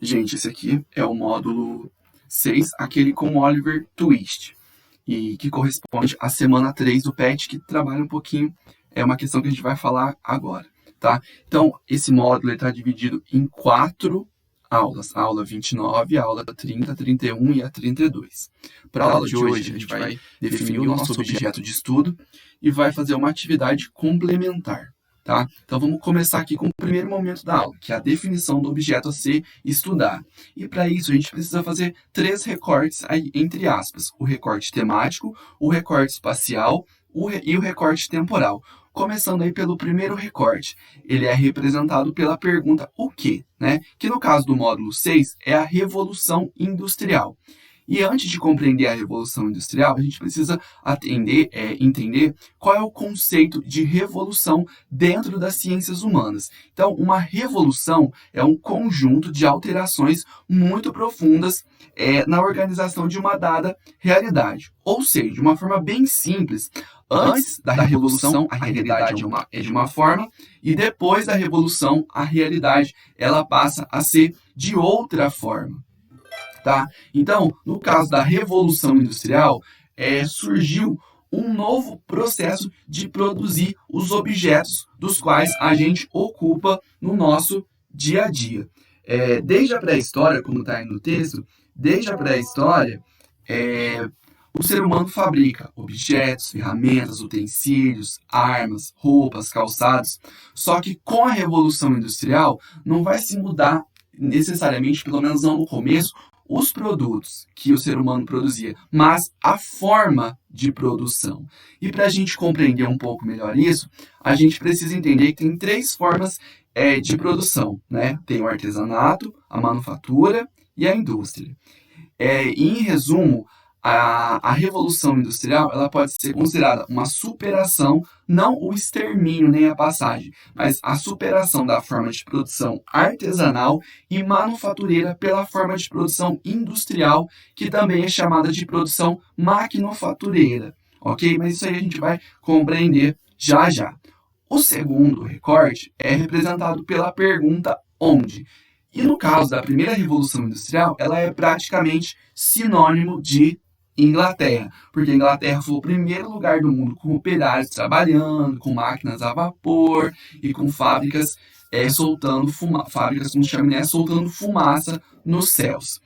Gente, esse aqui é o módulo 6, aquele com Oliver Twist, e que corresponde à semana 3 do PET, que trabalha um pouquinho, é uma questão que a gente vai falar agora, tá? Então, esse módulo está dividido em 4 aulas, a aula 29, a aula 30, 31 e a 32. Para a aula de hoje, a gente vai definir o nosso objeto de estudo e vai fazer uma atividade complementar. Tá? Então, vamos começar aqui com o primeiro momento da aula, que é a definição do objeto a ser estudado. E para isso, a gente precisa fazer 3 recortes, aí, entre aspas, o recorte temático, o recorte espacial e o recorte temporal. Começando aí pelo primeiro recorte, ele é representado pela pergunta o quê? Né? Que no caso do módulo 6 é a Revolução Industrial. E antes de compreender a Revolução Industrial, a gente precisa entender qual é o conceito de revolução dentro das ciências humanas. Então, uma revolução é um conjunto de alterações muito profundas na organização de uma dada realidade. Ou seja, de uma forma bem simples, antes da revolução, a realidade é de uma forma, e depois da revolução, a realidade ela passa a ser de outra forma. Tá? Então, no caso da Revolução Industrial, surgiu um novo processo de produzir os objetos dos quais a gente ocupa no nosso dia a dia. Desde a pré-história, como está aí no texto, desde a pré-história, o ser humano fabrica objetos, ferramentas, utensílios, armas, roupas, calçados. Só que com a Revolução Industrial não vai se mudar necessariamente, pelo menos não no começo, os produtos que o ser humano produzia, mas a forma de produção. E para a gente compreender um pouco melhor isso, a gente precisa entender que tem 3 formas de produção, né? Tem o artesanato, a manufatura e a indústria. Em resumo, a Revolução Industrial ela pode ser considerada uma superação, não o extermínio nem a passagem, mas a superação da forma de produção artesanal e manufatureira pela forma de produção industrial, que também é chamada de produção maquinofatureira, ok? Mas isso aí a gente vai compreender já já. O segundo recorte é representado pela pergunta onde. E no caso da primeira Revolução Industrial, ela é praticamente sinônimo de Inglaterra, porque a Inglaterra foi o primeiro lugar do mundo com operários trabalhando, com máquinas a vapor e com fábricas fábricas com chaminé soltando fumaça nos céus.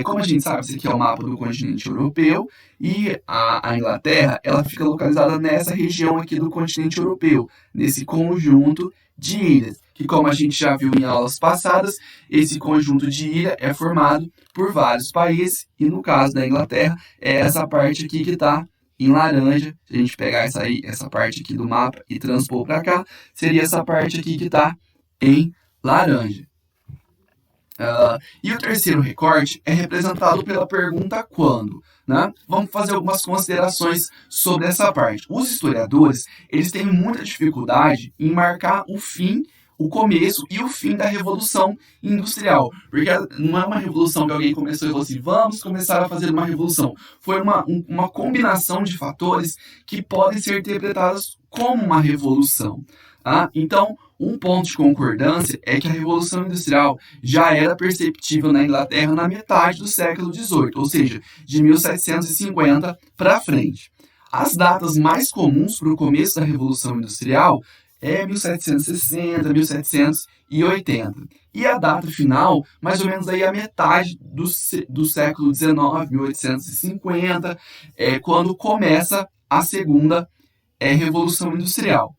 Como a gente sabe, esse aqui é o mapa do continente europeu e a Inglaterra ela fica localizada nessa região aqui do continente europeu, nesse conjunto de ilhas, que como a gente já viu em aulas passadas, esse conjunto de ilha é formado por vários países e no caso da Inglaterra é essa parte aqui que está em laranja. Se a gente pegar essa parte aqui do mapa e transpor para cá, seria essa parte aqui que está em laranja. E o terceiro recorte é representado pela pergunta quando. Né? Vamos fazer algumas considerações sobre essa parte. Os historiadores eles têm muita dificuldade em marcar o fim, o começo e o fim da Revolução Industrial. Porque não é uma revolução que alguém começou e falou assim, vamos começar a fazer uma revolução. Foi uma combinação de fatores que podem ser interpretados como uma revolução. Tá? Então, um ponto de concordância é que a Revolução Industrial já era perceptível na Inglaterra na metade do século XVIII, ou seja, de 1750 para frente. As datas mais comuns para o começo da Revolução Industrial é 1760, 1780. E a data final, mais ou menos aí a metade do século XIX, 1850, quando começa a segunda Revolução Industrial.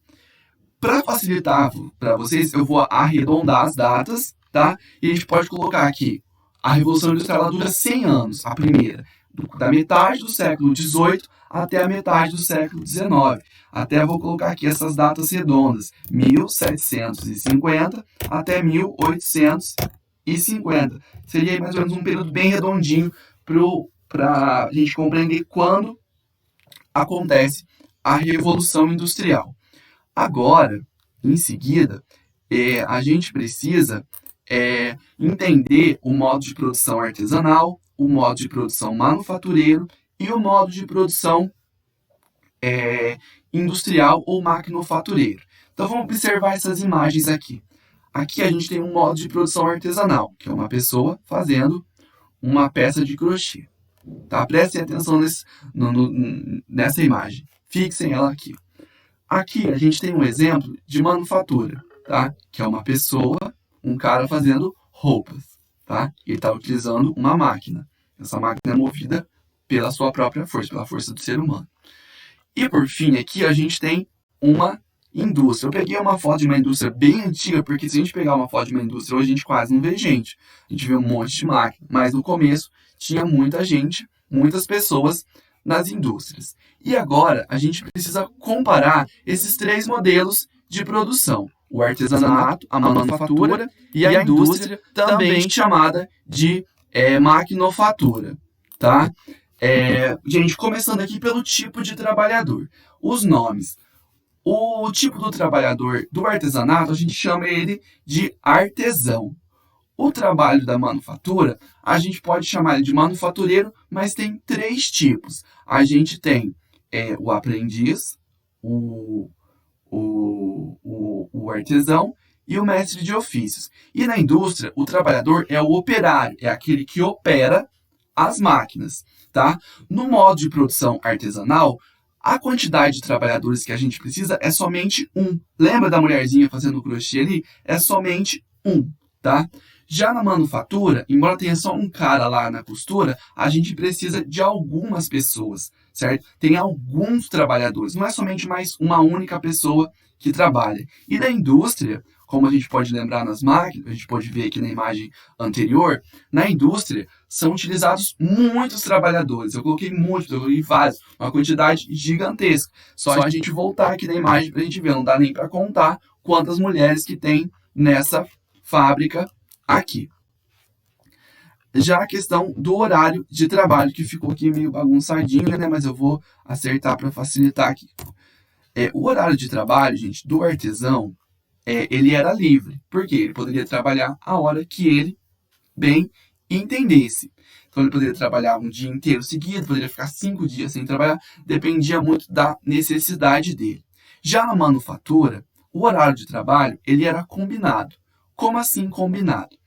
Para facilitar para vocês, eu vou arredondar as datas, tá? E a gente pode colocar aqui, a Revolução Industrial ela dura 100 anos, a primeira, da metade do século XVIII até a metade do século XIX. Até vou colocar aqui essas datas redondas, 1750 até 1850. Seria mais ou menos um período bem redondinho para a gente compreender quando acontece a Revolução Industrial. Agora, em seguida, a gente precisa entender o modo de produção artesanal, o modo de produção manufatureiro e o modo de produção industrial ou maquinofatureiro. Então, vamos observar essas imagens aqui. Aqui a gente tem um modo de produção artesanal, que é uma pessoa fazendo uma peça de crochê. Tá? Prestem atenção nessa imagem. Fixem ela aqui. Aqui a gente tem um exemplo de manufatura, tá? Que é uma pessoa, um cara fazendo roupas. Tá? Ele está utilizando uma máquina. Essa máquina é movida pela sua própria força, pela força do ser humano. E por fim, aqui a gente tem uma indústria. Eu peguei uma foto de uma indústria bem antiga, porque se a gente pegar uma foto de uma indústria, hoje a gente quase não vê gente. A gente vê um monte de máquina. Mas no começo tinha muita gente, muitas pessoas nas indústrias. E agora a gente precisa comparar esses três modelos de produção: o artesanato, a manufatura e a indústria, também chamada de maquinofatura. Tá? Gente, começando aqui pelo tipo de trabalhador. Os nomes. O tipo do trabalhador do artesanato, a gente chama ele de artesão. O trabalho da manufatura, a gente pode chamar ele de manufatureiro, mas tem três tipos. A gente tem o aprendiz, o artesão e o mestre de ofícios. E na indústria, o trabalhador é o operário, é aquele que opera as máquinas. Tá? No modo de produção artesanal, a quantidade de trabalhadores que a gente precisa é somente um. Lembra da mulherzinha fazendo crochê ali? É somente um, tá? Já na manufatura, embora tenha só um cara lá na costura, a gente precisa de algumas pessoas, certo? Tem alguns trabalhadores, não é somente mais uma única pessoa que trabalha. E na indústria, como a gente pode lembrar nas máquinas, a gente pode ver aqui na imagem anterior, na indústria são utilizados muitos trabalhadores. Eu coloquei muitos, eu coloquei vários, uma quantidade gigantesca. Só a gente voltar aqui na imagem para a gente ver, não dá nem para contar quantas mulheres que tem nessa fábrica aqui. Já a questão do horário de trabalho, que ficou aqui meio bagunçadinho, né? Mas eu vou acertar para facilitar aqui. O horário de trabalho, gente, do artesão, ele era livre. Por quê? Ele poderia trabalhar a hora que ele bem entendesse. Então, ele poderia trabalhar um dia inteiro seguido, poderia ficar 5 dias sem trabalhar, dependia muito da necessidade dele. Já na manufatura, o horário de trabalho, ele era combinado. Como assim combinado?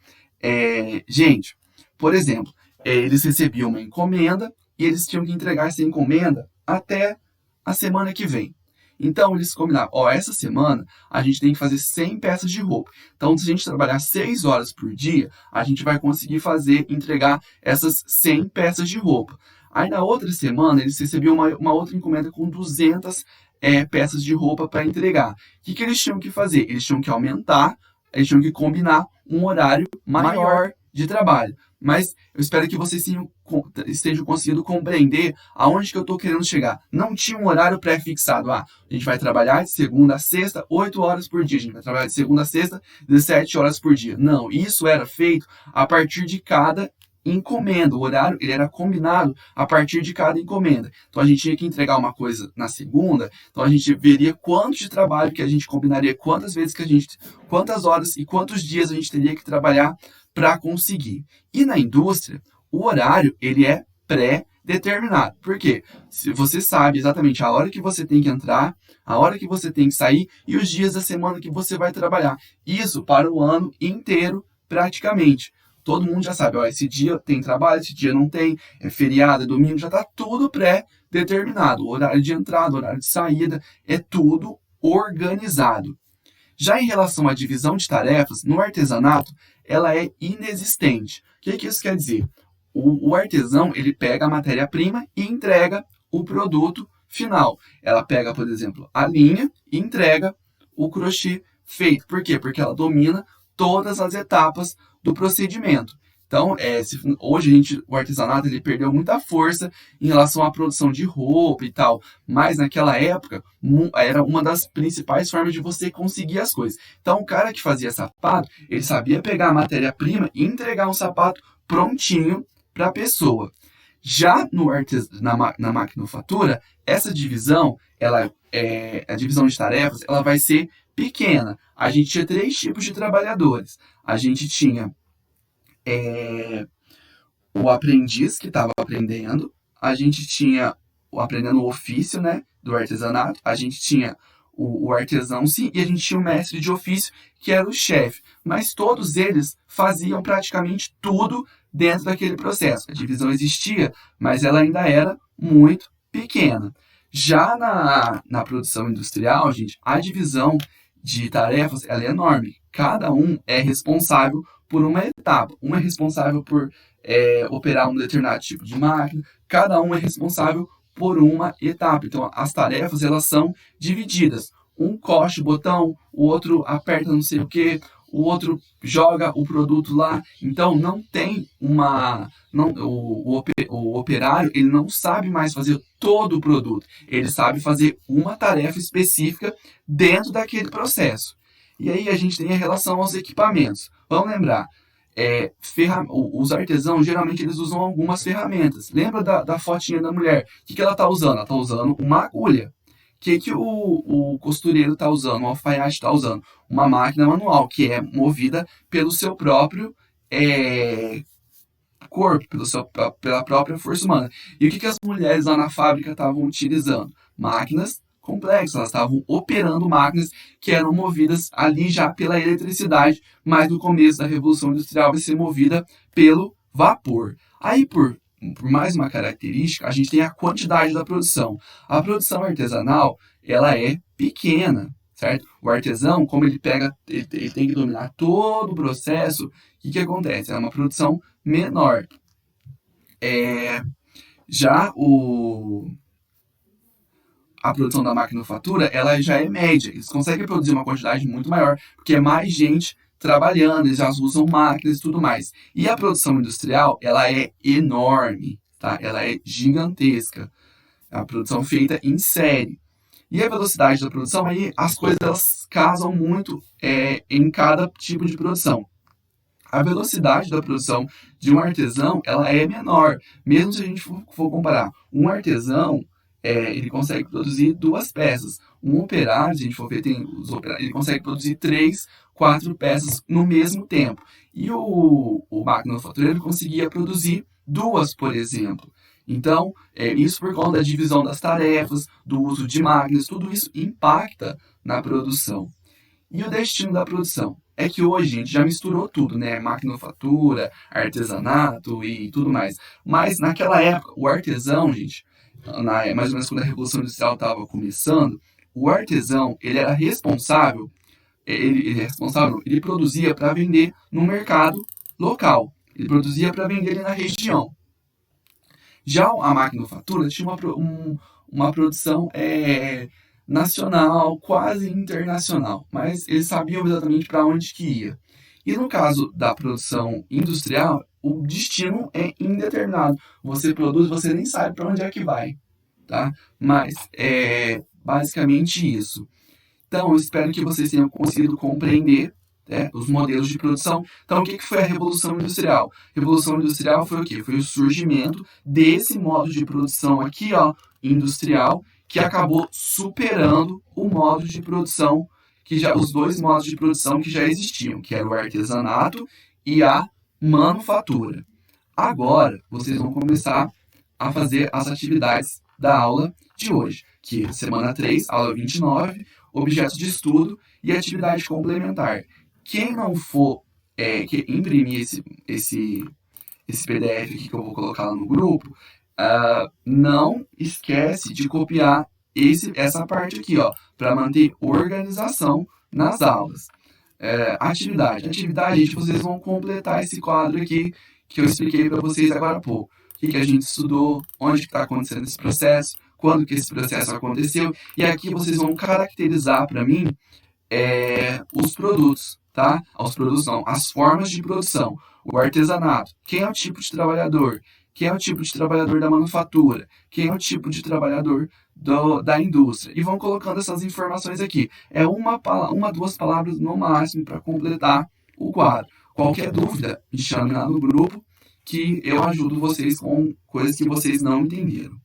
Gente, por exemplo, eles recebiam uma encomenda e eles tinham que entregar essa encomenda até a semana que vem. Então, eles combinavam, essa semana a gente tem que fazer 100 peças de roupa. Então, se a gente trabalhar 6 horas por dia, a gente vai conseguir entregar essas 100 peças de roupa. Aí, na outra semana, eles recebiam uma outra encomenda com 200 peças de roupa para entregar. O que eles tinham que fazer? Eles tinham que aumentar, eles tinham que combinar um horário maior de trabalho. Mas eu espero que vocês estejam conseguindo compreender aonde que eu estou querendo chegar. Não tinha um horário pré-fixado. A gente vai trabalhar de segunda a sexta, 8 horas por dia. A gente vai trabalhar de segunda a sexta, 17 horas por dia. Não, isso era feito a partir de cada encomenda. O horário ele era combinado a partir de cada encomenda. Então, a gente tinha que entregar uma coisa na segunda, então a gente veria quanto de trabalho que a gente combinaria, quantas horas e quantos dias a gente teria que trabalhar para conseguir. E na indústria, o horário ele é pré-determinado. Por quê? Se você sabe exatamente a hora que você tem que entrar, a hora que você tem que sair e os dias da semana que você vai trabalhar. Isso para o ano inteiro, praticamente. Todo mundo já sabe, esse dia tem trabalho, esse dia não tem, é feriado, é domingo, já está tudo pré-determinado. O horário de entrada, o horário de saída, é tudo organizado. Já em relação à divisão de tarefas, no artesanato, ela é inexistente. O que isso quer dizer? O artesão ele pega a matéria-prima e entrega o produto final. Ela pega, por exemplo, a linha e entrega o crochê feito. Por quê? Porque ela domina todas as etapas do procedimento. Então, hoje o artesanato ele perdeu muita força em relação à produção de roupa e tal, mas naquela época era uma das principais formas de você conseguir as coisas. Então, o cara que fazia sapato, ele sabia pegar a matéria-prima e entregar um sapato prontinho para a pessoa. Já na maquinofatura, essa divisão, a divisão de tarefas, ela vai ser pequena. A gente tinha 3 tipos de trabalhadores. A gente tinha o aprendiz que estava aprendendo, a gente tinha aprendendo o ofício, né, do artesanato, a gente tinha o artesão, sim, e a gente tinha o mestre de ofício, que era o chefe. Mas todos eles faziam praticamente tudo dentro daquele processo. A divisão existia, mas ela ainda era muito pequena. Já na produção industrial, gente, a divisão de tarefas ela é enorme. Cada um é responsável por uma etapa. Um é responsável por operar um determinado tipo de máquina, cada um é responsável por uma etapa. Então, as tarefas elas são divididas. Um coxa o botão, o outro aperta não sei o que, o outro joga o produto lá. Então, não tem uma... Não, o operário ele não sabe mais fazer todo o produto. Ele sabe fazer uma tarefa específica dentro daquele processo. E aí a gente tem a relação aos equipamentos. Vamos lembrar, os artesãos, geralmente, eles usam algumas ferramentas. Lembra da fotinha da mulher? O que ela está usando? Ela está usando uma agulha. O que o costureiro está usando? O alfaiate está usando? Uma máquina manual, que é movida pelo seu próprio corpo, pela própria força humana. E o que as mulheres lá na fábrica estavam utilizando? Máquinas complexas, elas estavam operando máquinas que eram movidas ali já pela eletricidade, mas no começo da Revolução Industrial vai ser movida pelo vapor. Aí, por mais uma característica, a gente tem a quantidade da produção. A produção artesanal, ela é pequena, certo? O artesão, como ele tem que dominar todo o processo, o que acontece? É uma produção menor. Já a produção da maquinofatura, ela já é média. Eles conseguem produzir uma quantidade muito maior, porque é mais gente trabalhando, eles já usam máquinas e tudo mais. E a produção industrial, ela é enorme, tá? Ela é gigantesca. É a produção feita em série. E a velocidade da produção, aí as coisas elas casam muito em cada tipo de produção. A velocidade da produção de um artesão, ela é menor. Mesmo se a gente for comparar um artesão, ele consegue produzir 2 peças. Um operário, se a gente for ver, ele consegue produzir 3, 4 peças no mesmo tempo. E o maquinofatureiro conseguia produzir 2, por exemplo. Então, isso por conta da divisão das tarefas, do uso de máquinas, tudo isso impacta na produção. E o destino da produção? É que hoje a gente já misturou tudo, né? Maquinofatura, artesanato e tudo mais. Mas naquela época, o artesão, gente, mais ou menos quando a Revolução Industrial estava começando, o artesão, ele era responsável, ele produzia para vender no mercado local. Ele produzia para vender ali na região. Já a maquinofatura tinha uma produção nacional, quase internacional, mas eles sabiam exatamente para onde que ia. E no caso da produção industrial, o destino é indeterminado. Você produz, você nem sabe para onde é que vai, tá? Mas é basicamente isso. Então, eu espero que vocês tenham conseguido compreender os modelos de produção. Então, o que foi a Revolução Industrial? A Revolução Industrial foi o quê? Foi o surgimento desse modo de produção aqui, ó, industrial, que acabou superando o modo de produção, os 2 modos de produção que já existiam, que era o artesanato e a manufatura. Agora, vocês vão começar a fazer as atividades da aula de hoje, que é semana 3, aula 29, objetos de estudo e atividade complementar. Quem não for que imprimir esse PDF aqui que eu vou colocar lá no grupo, não esquece de copiar essa parte aqui, ó, para manter organização nas aulas. Atividade, gente, vocês vão completar esse quadro aqui que eu expliquei para vocês agora há pouco. O que a gente estudou, onde está acontecendo esse processo, quando que esse processo aconteceu, e aqui vocês vão caracterizar para mim os produtos, tá? Os produtos não, as formas de produção. O artesanato, quem é o tipo de trabalhador? Quem é o tipo de trabalhador da manufatura? Quem é o tipo de trabalhador da indústria? E vão colocando essas informações aqui. É uma, 2 palavras no máximo para completar o quadro. Qualquer dúvida, me chame lá no grupo que eu ajudo vocês com coisas que vocês não entenderam.